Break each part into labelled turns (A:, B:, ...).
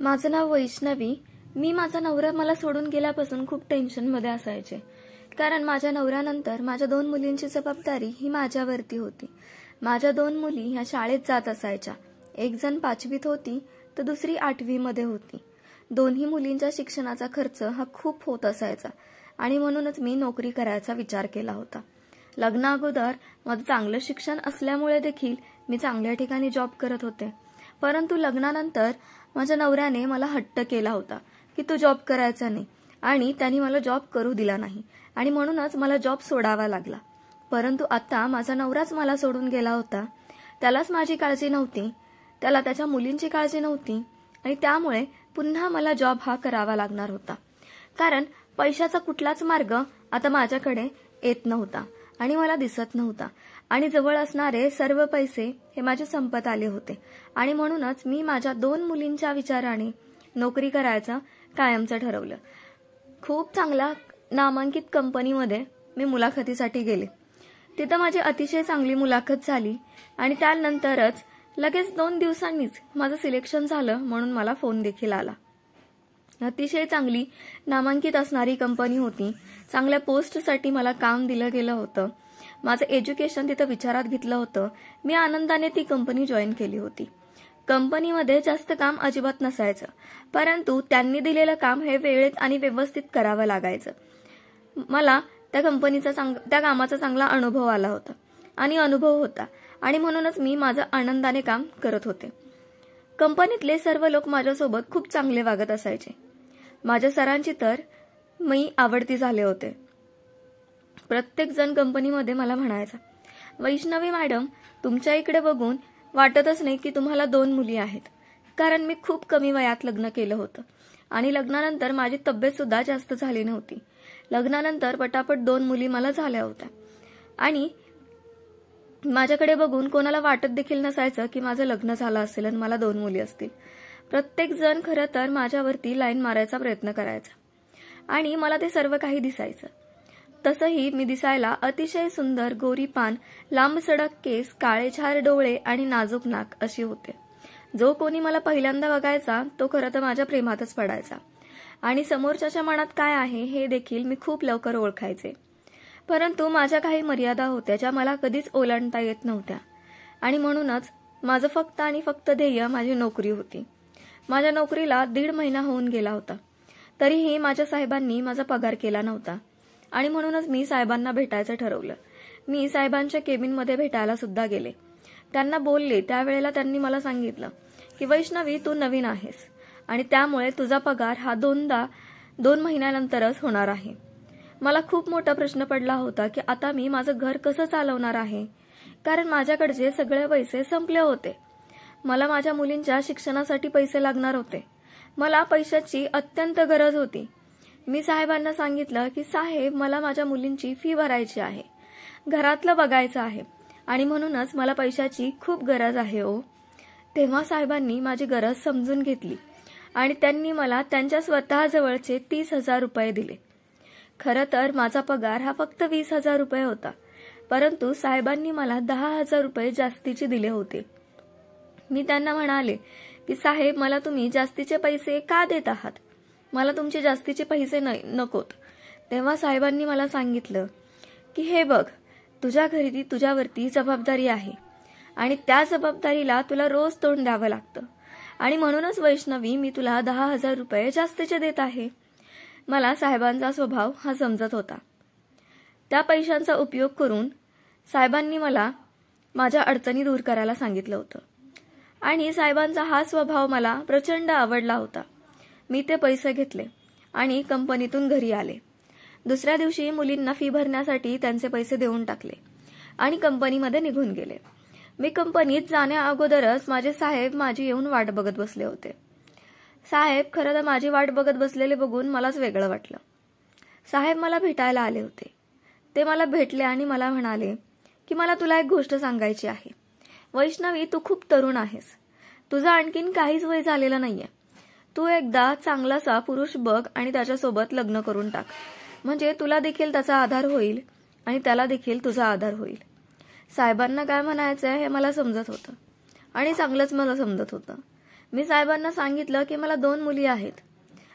A: माझं नाव वैष्णवी. मी माझा नवरा मला सोडून गेल्यापासून खूप टेन्शनमध्ये असायचे, कारण माझ्या नवऱ्यानंतर माझ्या 2 मुलींची जबाबदारी ही माझ्यावरती होती. माझ्या 2 मुली ह्या शाळेत जात असायच्या. एक जण 5वीत होती तर दुसरी 8वी मध्ये होती. दोन्ही मुलींच्या शिक्षणाचा खर्च हा खूप होत असायचा आणि म्हणूनच मी नोकरी करायचा विचार केला होता. लग्ना अगोदर माझं चांगलं शिक्षण असल्यामुळे देखील मी चांगल्या ठिकाणी जॉब करत होते. परंतु लग्नानंतर माझ्या नवऱ्याने मला हट्ट केला होता की तू जॉब करायचा नाही, आणि त्यांनी मला जॉब करू दिला नाही आणि म्हणूनच मला जॉब सोडावा लागला. परंतु आता माझा नवराच मला सोडून गेला होता. त्यालाच माझी काळजी नव्हती, त्याला त्याच्या मुलींची काळजी नव्हती आणि त्यामुळे पुन्हा मला जॉब हा करावा लागणार होता, कारण पैशाचा कुठलाच मार्ग आता माझ्याकडे येत नव्हता आणि मला दिसत नव्हता आणि जवळ असणारे सर्व पैसे हे माझे संपत आले होते आणि म्हणूनच मी माझ्या 2 मुलींच्या विचाराने नोकरी करायचं कायमचं ठरवलं. खूप चांगल्या नामांकित कंपनीमध्ये मी मुलाखतीसाठी गेले. तिथं माझी अतिशय चांगली मुलाखत झाली आणि त्यानंतरच लगेच 2 दिवसांनीच माझं सिलेक्शन झालं, म्हणून मला फोन देखील आला. अतिशय चांगली नामांकित असणारी कंपनी होती. चांगल्या पोस्टसाठी मला काम दिलं गेलं होतं. माझं एज्युकेशन तिथं विचारात घेतलं होतं. मी आनंदाने ती कंपनी जॉईन केली होती. कंपनीमध्ये जास्त काम अजिबात नसायचं, परंतु त्यांनी दिलेलं काम हे वेळेत आणि व्यवस्थित करावं लागायचं. मला त्या कामाचा चांगला अनुभव आला होता आणि अनुभव होता आणि म्हणूनच मी माझं आनंदाने काम करत होते. कंपनीतले सर्व लोक माझ्यासोबत खूप चांगले वागत असायचे. माझ्या सरांची तर मी आवडती झाले होते. प्रत्येक जण कंपनीमध्ये मला म्हणायचा, वैष्णवी मॅडम, तुमच्या इकडे बघून वाटतच नाही की तुम्हाला 2 मुली आहेत, कारण मी खूप कमी वयात लग्न केलं होतं आणि लग्नानंतर माझी तब्येत सुद्धा जास्त झाली नव्हती. लग्नानंतर पटापट 2 मुली मला झाल्या होत्या आणि माझ्याकडे बघून कोणाला वाटत देखील नसायचं की माझं लग्न झालं असेल आणि मला 2 मुली असतील. प्रत्येक जण खरं तर माझ्यावरती लाईन मारायचा प्रयत्न करायचा आणि मला ते सर्व काही दिसायचं. तसंही मी दिसायला अतिशय सुंदर, गोरी पान, लांब सडक केस, काळेछार डोळे आणि नाजूक नाक अशी होते. जो कोणी मला पहिल्यांदा बघायचा तो खरं तर माझ्या प्रेमातच पडायचा आणि समोरच्याच्या मनात काय आहे हे देखील मी खूप लवकर ओळखायचे. परंतु माझ्या काही मर्यादा होत्या ज्या मला कधीच ओलांडता येत नव्हत्या आणि म्हणूनच माझं फक्त आणि फक्त ध्येय माझी नोकरी होती. माझ्या नोकरीला 1.5 महिना होऊन गेला होता, तरीही माझ्या साहेबांनी माझा पगार केला नव्हता आणि म्हणूनच मी साहेबांना भेटायचं ठरवलं. मी साहेबांच्या केबिनमध्ये भेटायला सुद्धा गेले. त्यांना बोलले त्यावेळेला त्यांनी मला सांगितलं की वैष्णवी, तू नवीन आहेस आणि त्यामुळे तुझा पगार हा 2 महिन्यानंतरच होणार आहे. मला खूप मोठा प्रश्न पडला होता की आता मी माझं घर कसं चालवणार आहे, कारण माझ्याकडचे सगळे पैसे संपले होते. मला माझ्या मुलींच्या शिक्षणासाठी पैसे लागणार होते. मला पैशाची अत्यंत गरज होती. मी साहेबांना सांगितलं की साहेब, मला माझ्या मुलींची फी भरायची आहे, घरातलं बघायचं आहे आणि म्हणूनच मला पैशाची खूप गरज आहे हो. तेव्हा साहेबांनी माझी गरज समजून घेतली आणि त्यांनी मला त्यांच्या स्वतःजवळचे 30,000 रुपये दिले. खरं तर माझा पगार हा फक्त 20,000 रुपये होता, परंतु साहेबांनी मला 10,000 रुपये जास्तीचे दिले होते. मी त्यांना म्हणाले की साहेब, मला तुम्ही जास्तीचे पैसे का देत आहात? मला तुमचे जास्तीचे पैसे नकोत. तेव्हा साहेबांनी मला सांगितलं की हे बघ, तुझ्या घरी तुझ्यावरती जबाबदारी आहे आणि त्या जबाबदारीला तुला रोज तोंड द्यावं लागतं आणि म्हणूनच वैष्णवी, मी तुला 10,000 रुपये जास्तीचे देत आहे. मला साहेबांचा स्वभाव हा समजत होता. त्या पैशांचा उपयोग करून साहेबांनी मला माझ्या अडचणी दूर करायला सांगितलं होतं आणि साहेबांचा हा स्वभाव मला प्रचंड आवडला होता. मी ते पैसे घेतले आणि कंपनीतून घरी आले. दुसऱ्या दिवशी मुलींना फी भरण्यासाठी त्यांचे पैसे देऊन टाकले आणि कंपनीमध्ये निघून गेले. मी कंपनीत जाण्या अगोदरच माझे साहेब माझी येऊन वाट बघत बसले होते. साहेब खरं तर माझी वाट बघत बसलेले बघून मलाच वेगळं वाटलं. साहेब मला भेटायला आले होते. ते मला भेटले आणि मला म्हणाले की मला तुला एक गोष्ट सांगायची आहे. वैष्णवी, तू खूप तरुण आहेस. तुझं आणखीन काहीच वय झालेलं नाहीये. तू एकदा चांगलासा पुरुष बघ आणि त्याच्यासोबत लग्न करून टाक, म्हणजे तुला देखील त्याचा आधार होईल आणि त्याला देखील तुझा आधार होईल. साहेबांना काय म्हणायचं हे मला समजत होतं आणि चांगलंच मला समजत होतं. मी साहेबांना सांगितलं की मला 2 मुली आहेत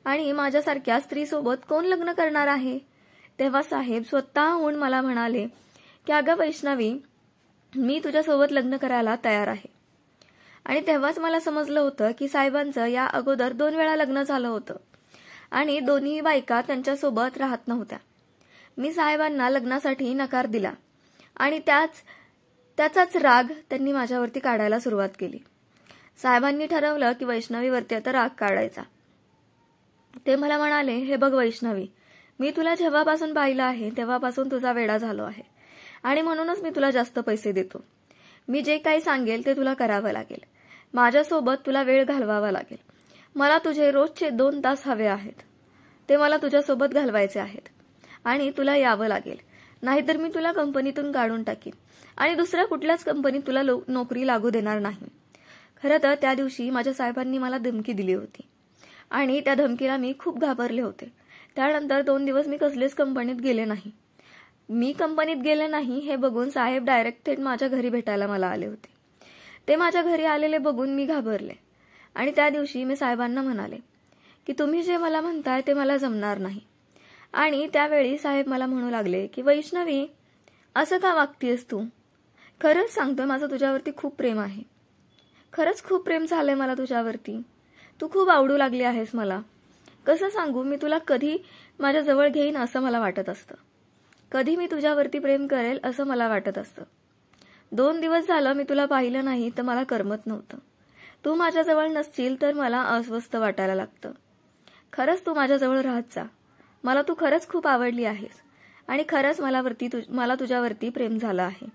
A: आणि माझ्यासारख्या स्त्रीसोबत कोण लग्न करणार आहे. तेव्हा साहेब स्वतःहून मला म्हणाले की अगं वैष्णवी, मी तुझ्यासोबत लग्न करायला तयार आहे. आणि तेव्हाच मला समजलं होतं की साहेबांचं या अगोदर 2 वेळा लग्न झालं होतं आणि दोन्ही बायका त्यांच्यासोबत राहत नव्हत्या. मी साहेबांना लग्नासाठी नकार दिला आणि त्याचाच राग त्यांनी माझ्यावरती काढायला सुरुवात केली. साहेबांनी ठरवलं की वैष्णवीवरती आता राग काढायचा. ते मला म्हणाले, हे बघ वैष्णवी, मी तुला जेव्हापासून पाहिलं आहे तेव्हापासून तुझा वेडा झालो आहे आणि म्हणूनच मी तुला जास्त पैसे देतो. मी जे काही सांगेल ते तुला करावं लागेल. माझ्यासोबत तुला वेळ घालवावा लागेल. मला तुझे रोजचे 2 तास हवे आहेत. ते मला तुझ्यासोबत घालवायचे आहेत आणि तुला यावं लागेल. नाहीतर मी तुला कंपनीतून काढून टाकीन आणि दुसऱ्या कुठल्याच कंपनीत तुला नोकरी लागू देणार नाही. खरं तर त्या दिवशी माझ्या साहेबांनी मला धमकी दिली होती आणि त्या धमकीला मी खूप घाबरले होते. त्यानंतर 2 दिवस मी कसलेच कंपनीत गेले नाही. मी कंपनीत गेले नाही हे बघून साहेब डायरेक्ट थेट माझ्या घरी भेटायला मला आले होते. ते माझ्या घरी आलेले बघून मी घाबरले आणि त्या दिवशी मी साहेबांना म्हणाले की तुम्ही जे मला म्हणताय ते मला जमणार नाही. आणि त्यावेळी साहेब मला म्हणू लागले की वैष्णवी, असं का वागतीयस तू? खरंच सांगतोय, माझं तुझ्यावरती खूप प्रेम आहे. खरंच खूप प्रेम झालंय मला तुझ्यावरती. तू खूप आवडू लागली आहेस मला. कसं सांगू, मी तुला कधी माझ्या जवळ घेईन असं मला वाटत असतं. कधी मी तुझ्यावरती प्रेम करेल असं मला वाटत असतं. 2 दिवस झालं मी तुला पाहिलं नाही तर मला करमत नव्हतं. तू माझ्याजवळ नसशील तर मला अस्वस्थ वाटायला लागतं. खरंच तू माझ्याजवळ राहत जा. मला तू खरंच खूप आवडली आहेस आणि खरंच मला तुझ्यावरती प्रेम झालं आहे.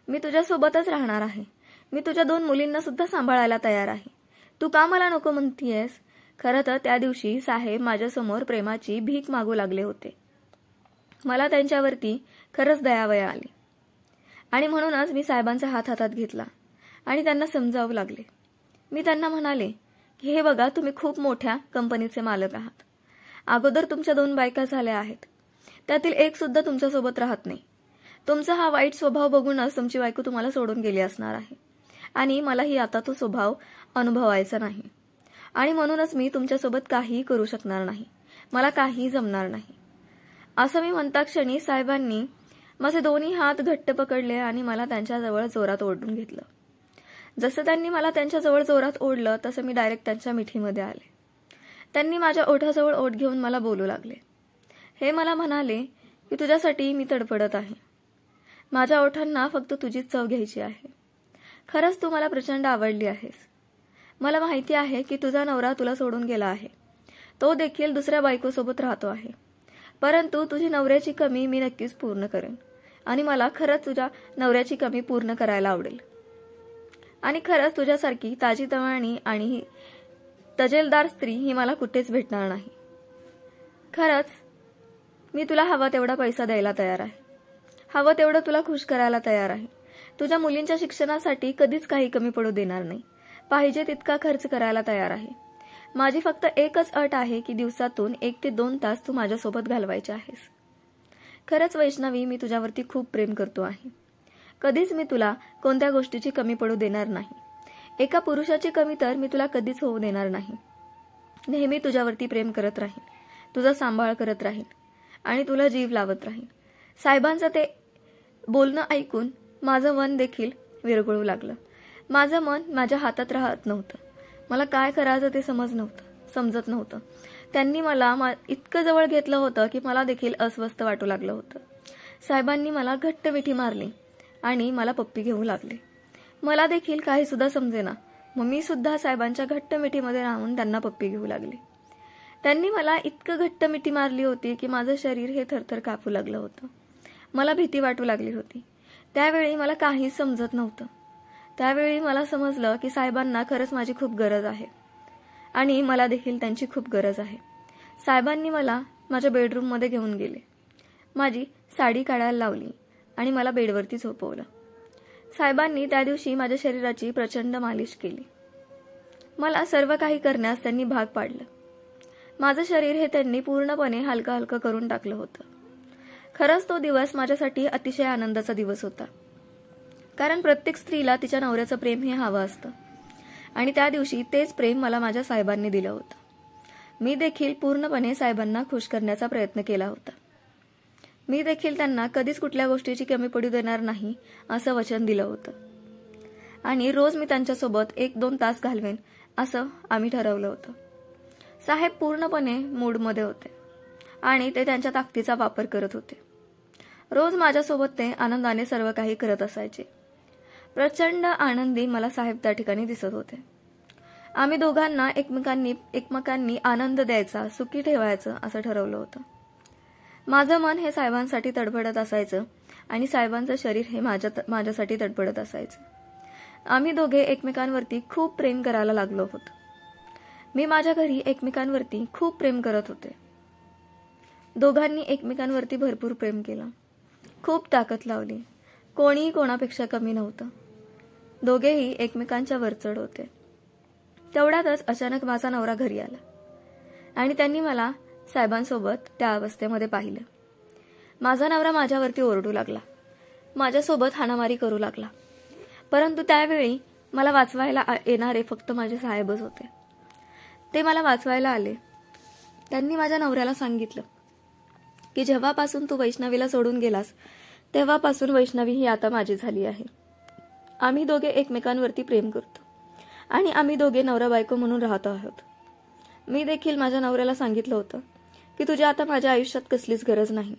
A: मी तुझ्यासोबतच राहणार आहे. मी तुझ्या 2 मुलींना सुद्धा सांभाळायला तयार आहे. तू का मला नको म्हणतीयस? खरं तर त्या दिवशी साहेब माझ्यासमोर प्रेमाची भीक मागू लागले होते. मला त्यांच्यावरती खरंच दयावया आली आणि म्हणूनच मी साहेबांचा हात हातात घेतला आणि त्यांना समजावू लागले. मी त्यांना म्हणाले की हे बघा, तुम्ही खूप मोठ्या कंपनीचे मालक आहात. अगोदर तुमच्या 2 बायका झाल्या आहेत. त्यातील एक सुद्धा तुमच्यासोबत राहत नाही. तुमचा हा वाईट स्वभाव बघूनच तुमची बायको तुम्हाला सोडून गेली असणार आहे आणि मलाही आता तो स्वभाव अनुभवायचा नाही आणि म्हणूनच मी तुमच्यासोबत काहीही करू शकणार नाही. मला काहीही जमणार नाही. असं मी म्हणता क्षणी साहेबांनी माझे 2 हात घट्ट पकडले आणि मला त्यांच्याजवळ जोरात ओढून घेतलं. जसं त्यांनी मला त्यांच्याजवळ जोरात ओढलं तसं मी डायरेक्ट त्यांच्या मिठीमध्ये आले. त्यांनी माझ्या ओठाजवळ ओठ घेऊन मला बोलू लागले. हे मला म्हणाले की तुझ्यासाठी मी तडफडत आहे. माझ्या ओठांना फक्त तुझीच चव घ्यायची आहे. खरंच तू मला प्रचंड आवडली आहेस. मला माहिती आहे की तुझा नवरा तुला सोडून गेला आहे. तो देखील दुसऱ्या बायकोसोबत राहतो आहे. परंतु तुझी नवऱ्याची कमी मी नक्कीच पूर्ण करेन आणि मला खरंच तुझ्या नवऱ्याची कमी पूर्ण करायला आवडेल. आणि खरंच तुझ्यासारखी ताजीतवाणी आणि तजेलदार स्त्री ही मला कुठेच भेटणार नाही. खरंच मी तुला हवा तेवढा पैसा द्यायला तयार आहे. हवं तेवढं तुला खुश करायला तयार आहे. तुझ्या मुलींच्या शिक्षणासाठी कधीच काही कमी पडू देणार नाही. पाहिजे तितका खर्च करायला तयार आहे. माझी फक्त एकच अट आहे की दिवसातून 1 ते 2 तास तू माझ्यासोबत घालवायचे आहेस. खरंच वैष्णवी, मी तुझ्यावरती खूप प्रेम करतो आहे. कधीच मी तुला कोणत्या गोष्टीची कमी पडू देणार नाही. एका पुरुषाची कमी तर मी तुला कधीच होऊ देणार नाही. नेहमी तुझ्यावरती प्रेम करत राहीन, तुझा सांभाळ करत राहीन आणि तुला जीव लावत राहीन. साहेबांचं ते बोलणं ऐकून माझं मन देखील विरघळू लागलं. माझं मन माझ्या हातात राहत नव्हतं. मला काय करायचं ते समजत नव्हतं. त्यांनी मला इतकं जवळ घेतलं होतं की मला देखील अस्वस्थ वाटू लागलं होतं. साहेबांनी मला घट्ट मिठी मारली आणि मला पप्पी घेऊ लागले. मला देखील काही सुद्धा समजेना. मग मी सुद्धा साहेबांच्या घट्ट मिठीमध्ये राहून त्यांना पप्पी घेऊ लागले. त्यांनी मला इतकं घट्ट मिठी मारली होती की माझं शरीर हे थरथर कापू लागलं होतं. मला भीती वाटू लागली होती. त्यावेळी मला काहीच समजत नव्हतं. त्यावेळी मला समजलं की साहेबांना खरंच माझी खूप गरज आहे आणि मला देखील त्यांची खूप गरज आहे. साहेबांनी मला माझ्या बेडरूममध्ये घेऊन गेले. माझी साडी काढायला लावली आणि मला बेडवरती झोपवलं. साहेबांनी त्या दिवशी माझ्या शरीराची प्रचंड मालिश केली. मला सर्व काही करण्यास त्यांनी भाग पाडलं. माझं शरीर हे त्यांनी पूर्णपणे हलकं हलकं करून टाकलं होतं. खरंच तो दिवस माझ्यासाठी अतिशय आनंदाचा दिवस होता. कारण प्रत्येक स्त्रीला तिच्या नवऱ्याचं प्रेम हे हवं असतं आणि त्या दिवशी तेच प्रेम मला माझ्या साहेबांनी दिलं होतं. मी देखील पूर्णपणे साहेबांना खुश करण्याचा प्रयत्न केला होता. मी देखील त्यांना कधीच कुठल्या गोष्टीची कमी पडू देणार नाही असं वचन दिलं होतं. आणि रोज मी त्यांच्यासोबत 1-2 तास घालवेन असं आम्ही ठरवलं होतं. साहेब पूर्णपणे मूडमध्ये होते आणि ते त्यांच्या ताकदीचा वापर करत होते. रोज माझ्यासोबत ते आनंदाने सर्व काही करत असायचे. प्रचंड आनंदी मला साहेब त्या ठिकाणी दिसत होते. आम्ही दोघांना एकमेकांनी आनंद द्यायचा, सुखी ठेवायचं असं ठरवलं होतं. माझं मन हे साहेबांसाठी तडफडत असायचं आणि साहेबांचं शरीर हे माझ्यासाठी तडफडत असायचं. आम्ही दोघे एकमेकांवरती खूप प्रेम करायला लागलो होतो. मी माझ्या घरी एकमेकांवरती खूप प्रेम करत होते. दोघांनी एकमेकांवरती भरपूर प्रेम केलं, खूप ताकद लावली. कोणीही कोणापेक्षा कमी नव्हतं. दोघेही एकमेकांच्या वरचढ होते. तेवढ्यातच अचानक माझा नवरा घरी आला आणि त्यांनी मला साहेबांसोबत त्या अवस्थेमध्ये पाहिलं. माझा नवरा माझ्यावरती ओरडू लागला, माझ्यासोबत हाणामारी करू लागला. परंतु त्यावेळी मला वाचवायला येणारे फक्त माझे साहेबच होते. ते मला वाचवायला आले. त्यांनी माझ्या नवऱ्याला सांगितलं की जेव्हापासून तू वैष्णवीला सोडून गेलास तेव्हापासून वैष्णवी ही आता माझी झाली आहे. आम्ही दोघे एकमेकांवरती प्रेम करतो आणि आम्ही दोघे नवरा बायको म्हणून राहतो आहोत. मी देखील माझ्या नवऱ्याला सांगितलं होतं की तुझ्या आता माझ्या आयुष्यात कसलीच गरज नाही,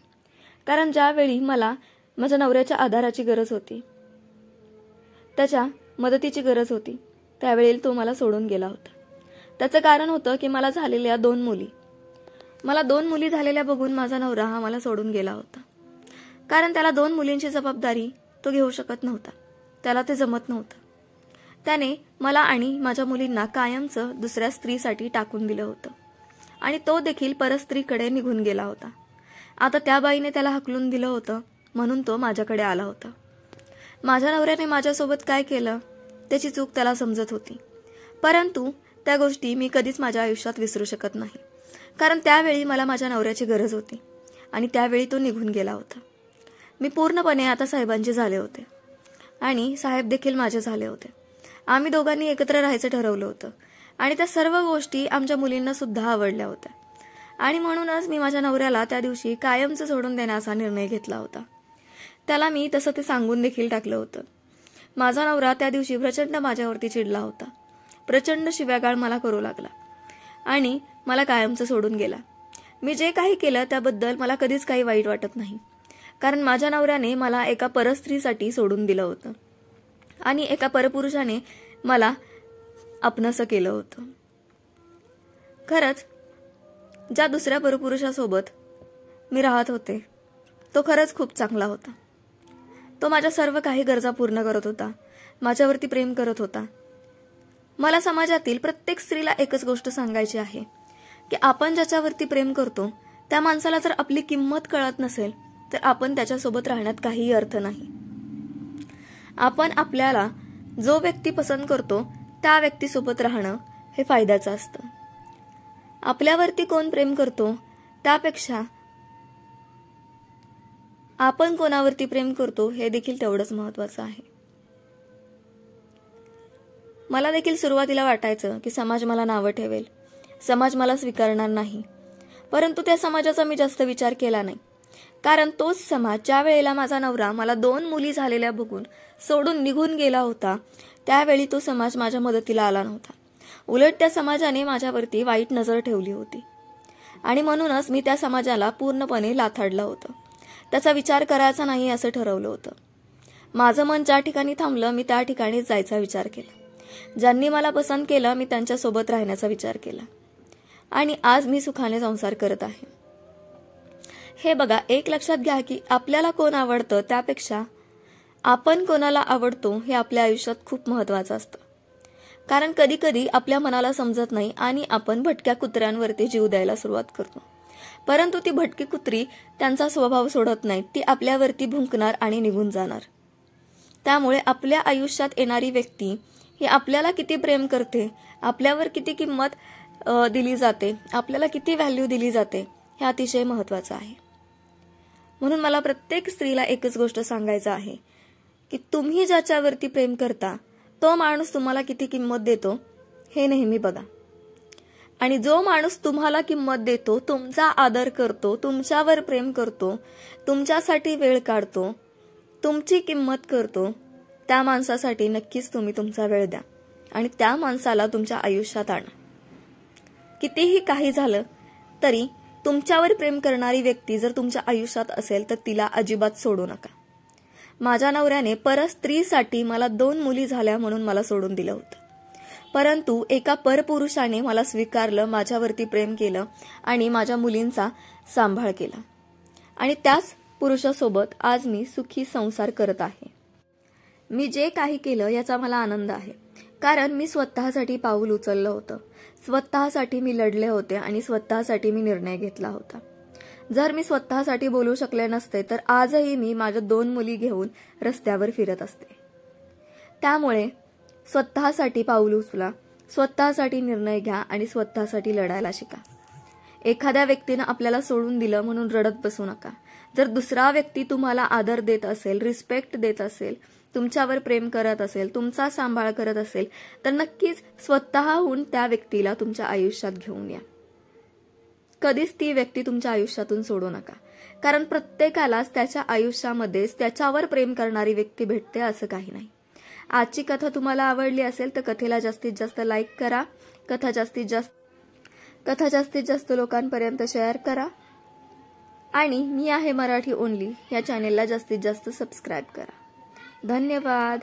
A: कारण ज्यावेळी मला माझ्या नवऱ्याच्या आधाराची गरज होती, त्याच्या मदतीची गरज होती, त्यावेळी तो मला सोडून गेला होता. त्याचं कारण होतं की मला झालेल्या 2 मुली. मला 2 मुली झालेल्या बघून माझा नवरा हा मला सोडून गेला होता, कारण त्याला 2 मुलींची जबाबदारी तो घेऊ शकत नव्हता. त्याला ते जमत नव्हतं. त्याने मला आणि माझ्या मुलींना कायमचं दुसऱ्या स्त्रीसाठी टाकून दिलं होतं आणि तो देखील परस्त्रीकडे निघून गेला होता. आता त्या बाईने त्याला हकलून दिलं होतं म्हणून तो माझ्याकडे आला होता. माझ्या नवऱ्याने माझ्यासोबत काय केलं त्याची चूक त्याला समजत होती, परंतु त्या गोष्टी मी कधीच माझ्या आयुष्यात विसरू शकत नाही, कारण त्यावेळी मला माझ्या नवऱ्याची गरज होती आणि त्यावेळी तो निघून गेला होता. मी पूर्णपणे आता साहेबांचे झाले होते आणि साहेब देखील माझे झाले होते. आम्ही दोघांनी एकत्र राहायचं ठरवलं होतं आणि त्या सर्व गोष्टी आमच्या मुलींना सुद्धा आवडल्या होत्या आणि म्हणूनच मी माझ्या नवऱ्याला त्या दिवशी कायमचं सोडून देण्याचा निर्णय घेतला होता. त्याला मी तसं ते सांगून देखील टाकलं होतं. माझा नवरा त्या दिवशी प्रचंड माझ्यावरती चिडला होता. प्रचंड शिव्यागाळ मला करू लागला आणि मला कायमचं सोडून गेला. मी जे काही केलं त्याबद्दल मला कधीच काही वाईट वाटत नाही, कारण माझ्या नवऱ्याने मला एका परस्त्रीसाठी सोडून दिलं होतं आणि एका परपुरुषाने मला आपणंसं केलं होतं. खरंच ज्या दुसऱ्या परपुरुषासोबत मी राहत होते तो खरंच खूप चांगला होता. तो माझ्या सर्व काही गरजा पूर्ण करत होता, माझ्यावरती प्रेम करत होता. मला समाजातील प्रत्येक स्त्रीला एकच गोष्ट सांगायची आहे की आपण ज्याच्यावरती प्रेम करतो त्या माणसाला जर आपली किंमत कळत नसेल तर आपण त्याच्यासोबत राहण्यात काहीही अर्थ नाही. आपण आपल्याला जो व्यक्ती पसंत करतो त्या व्यक्तीसोबत राहणं हे फायद्याचं असतं. आपल्यावरती कोण प्रेम करतो त्यापेक्षा आपण कोणावरती प्रेम करतो हे देखील तेवढंच महत्त्वाचं आहे. मला देखील सुरुवातीला वाटायचं की समाज मला नावं ठेवेल, समाज मला स्वीकारणार नाही, परंतु त्या समाजाचा मी जास्त विचार केला नाही, कारण तोच समाज ज्या वेळेला माझा नवरा मला 2 मुली झालेल्या बघून सोडून निघून गेला होता त्यावेळी तो समाज माझ्या मदतीला आला नव्हता. उलट त्या समाजाने माझ्यावरती वाईट नजर ठेवली होती आणि म्हणूनच मी त्या समाजाला पूर्णपणे लाथाडलं होतं. त्याचा विचार करायचा नाही असं ठरवलं होतं. माझं मन ज्या ठिकाणी थांबलं मी त्या ठिकाणी जायचा विचार केला. ज्यांनी मला पसंत केलं मी त्यांच्यासोबत राहण्याचा विचार केला आणि आज मी सुखाने संसार करत आहे. हे बघा, एक लक्षात घ्या की आपल्याला कोण आवडतं त्यापेक्षा आपण कोणाला आवडतो हे आपल्या आयुष्यात खूप महत्त्वाचं असतं. कारण कधी कधी आपल्या मनाला समजत नाही आणि आपण भटक्या कुत्र्यांवरती जीव द्यायला सुरुवात करतो, परंतु ती भटकी कुत्री त्यांचा स्वभाव सोडत नाही, ती आपल्यावरती भुंकणार आणि निघून जाणार. त्यामुळे आपल्या आयुष्यात येणारी व्यक्ती ही आपल्याला किती प्रेम करते, आपल्यावर किती किंमत दिली जाते, आपल्याला किती व्हॅल्यू दिली जाते हे अतिशय महत्त्वाचं आहे. म्हणून मला प्रत्येक स्त्रीला एकच गोष्ट सांगायचं आहे की तुम्ही ज्याच्यावरती प्रेम करता तो माणूस तुम्हाला किती किंमत देतो हे नेहमी बघा. आणि जो माणूस तुम्हाला किंमत देतो, तुमचा आदर करतो, तुमच्यावर प्रेम करतो, तुमच्यासाठी वेळ काढतो, तुमची किंमत करतो, त्या माणसासाठी नक्कीच तुम्ही तुमचा वेळ द्या आणि त्या माणसाला तुमच्या आयुष्यात आणा. कितीही काही झालं तरी तुमच्यावर प्रेम करणारी व्यक्ती जर तुमच्या आयुष्यात असेल तर तिला अजिबात सोडू नका. माझ्या नवऱ्याने परस्त्रीसाठी मला 2 मुली झाल्या म्हणून मला सोडून दिलं होतं, परंतु एका परपुरुषाने मला स्वीकारलं, माझ्यावरती प्रेम केलं आणि माझ्या मुलींचा सांभाळ केला आणि त्याच पुरुषासोबत आज मी सुखी संसार करत आहे. मी जे काही केलं याचा मला आनंद आहे, कारण मी स्वतःसाठी पाऊल उचललं होतं, स्वतःसाठी मी लढले होते आणि स्वतःसाठी मी निर्णय घेतला होता. जर मी स्वतःसाठी बोलू शकले नसते तर आजही मी माझ्या 2 मुली घेऊन रस्त्यावर फिरत असते. त्यामुळे स्वतःसाठी पाऊल उचला, स्वतःसाठी निर्णय घ्या आणि स्वतःसाठी लढायला शिका. एखाद्या व्यक्तीनं आपल्याला सोडून दिलं म्हणून रडत बसू नका. जर दुसरा व्यक्ती तुम्हाला आदर देत असेल, रिस्पेक्ट देत असेल, तुमच्यावर प्रेम करत असेल, तुमचा सांभाळ करत असेल तर नक्कीच स्वतःहून त्या व्यक्तीला तुमच्या आयुष्यात घेऊन या. कधीच ती व्यक्ती तुमच्या आयुष्यातून सोडू नका, कारण प्रत्येकालाच त्याच्या आयुष्यामध्येच त्याच्यावर प्रेम करणारी व्यक्ती भेटते असं काही नाही. आजची कथा तुम्हाला आवडली असेल तर कथेला जास्तीत जास्त लाईक करा, कथा जास्तीत जास्त लोकांपर्यंत शेअर करा आणि मी आहे मराठी ओनली या चॅनेलला जास्तीत जास्त सबस्क्राईब करा. धन्यवाद.